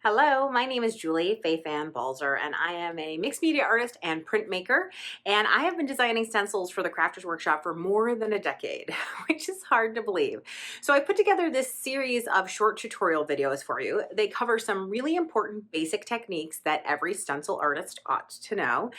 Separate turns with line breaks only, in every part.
Hello, my name is Julie Fei-Fan Balzer, and I am a mixed media artist and printmaker. And I have been designing stencils for the Crafters Workshop for more than a decade, which is hard to believe. So I put together this series of short tutorial videos for you. They cover some really important basic techniques that every stencil artist ought to know.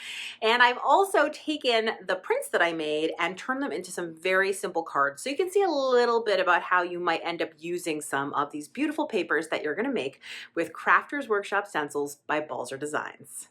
And I've also taken the prints that I made and turned them into some very simple cards. So you can see a little bit about how you might end up using some of these beautiful papers that you're going to make with Crafters Workshop Stencils by Balzer Designs.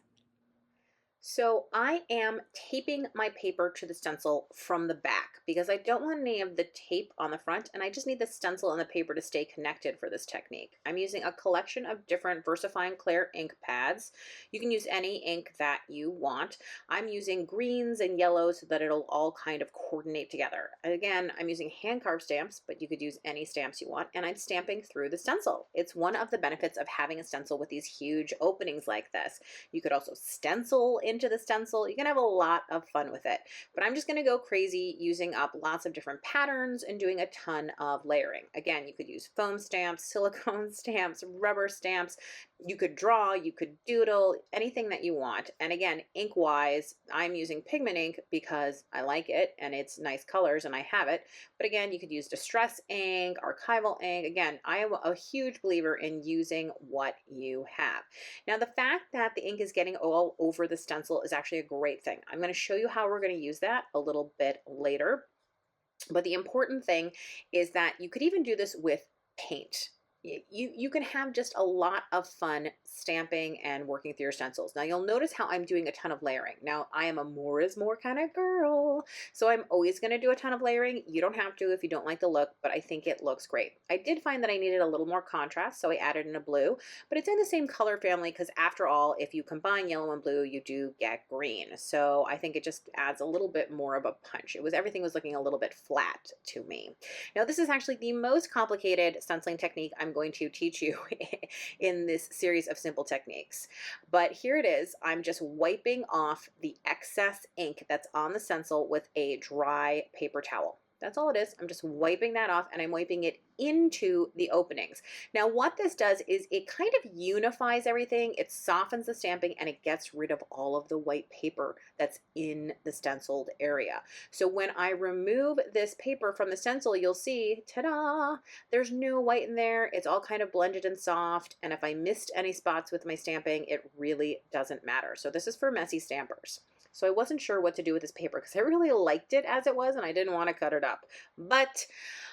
So I am taping my paper to the stencil from the back because I don't want any of the tape on the front, and I just need the stencil and the paper to stay connected for this technique. I'm using a collection of different VersaFine Clear ink pads. You can use any ink that you want. I'm using greens and yellows so that it'll all kind of coordinate together. And again, I'm using hand carved stamps, but you could use any stamps you want, and I'm stamping through the stencil. It's one of the benefits of having a stencil with these huge openings like this. You could also stencil into the stencil. You can have a lot of fun with it, but I'm just going to go crazy using up lots of different patterns and doing a ton of layering. Again, you could use foam stamps, silicone stamps, rubber stamps. You could draw, you could doodle, anything that you want. And again, ink wise, I'm using pigment ink because I like it and it's nice colors and I have it. But again, you could use distress ink, archival ink. Again, I am a huge believer in using what you have. Now, the fact that the ink is getting all over the stencil is actually a great thing. I'm going to show you how we're going to use that a little bit later. But the important thing is that you could even do this with paint. You can have just a lot of fun stamping and working through your stencils. Now you'll notice how I'm doing a ton of layering. Now I am a more is more kind of girl, so I'm always going to do a ton of layering. You don't have to if you don't like the look, but I think it looks great. I did find that I needed a little more contrast, so I added in a blue, but it's in the same color family because after all, if you combine yellow and blue, you do get green. So I think it just adds a little bit more of a punch. Everything was looking a little bit flat to me. Now this is actually the most complicated stenciling technique I'm going to teach you in this series of simple techniques. But here it is. I'm just wiping off the excess ink that's on the stencil with a dry paper towel. That's all it is. I'm just wiping that off, and I'm wiping it into the openings. Now what this does is it kind of unifies everything. It softens the stamping and it gets rid of all of the white paper that's in the stenciled area. So when I remove this paper from the stencil, you'll see, ta-da, there's no white in there. It's all kind of blended and soft. And if I missed any spots with my stamping, it really doesn't matter. So this is for messy stampers. So I wasn't sure what to do with this paper because I really liked it as it was and I didn't want to cut it up. But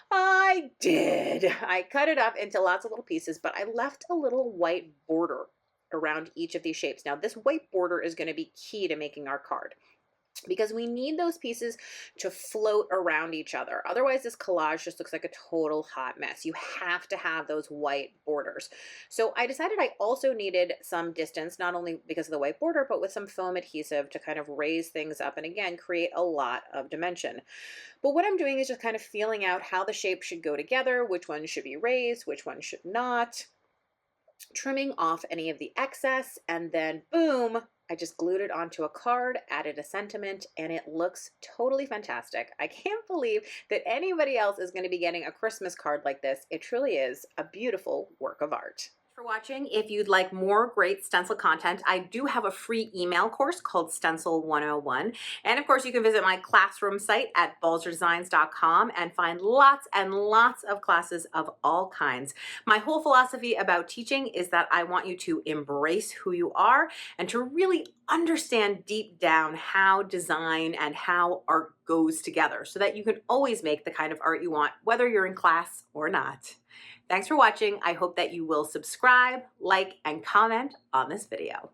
I did. I cut it up into lots of little pieces, but I left a little white border around each of these shapes. Now this white border is going to be key to making our card, because we need those pieces to float around each other. Otherwise, this collage just looks like a total hot mess. You have to have those white borders. So I decided I also needed some distance, not only because of the white border, but with some foam adhesive to kind of raise things up and again, create a lot of dimension. But what I'm doing is just kind of feeling out how the shape should go together, which one should be raised, which one should not, trimming off any of the excess, and then boom, I just glued it onto a card, added a sentiment, and it looks totally fantastic. I can't believe that anybody else is going to be getting a Christmas card like this. It truly is a beautiful work of art. For watching. If you'd like more great stencil content, I do have a free email course called Stencil 101. And of course, you can visit my classroom site at balzerdesigns.com and find lots and lots of classes of all kinds. My whole philosophy about teaching is that I want you to embrace who you are and to really understand deep down how design and how art goes together so that you can always make the kind of art you want, whether you're in class or not. Thanks for watching. I hope that you will subscribe, like, and comment on this video.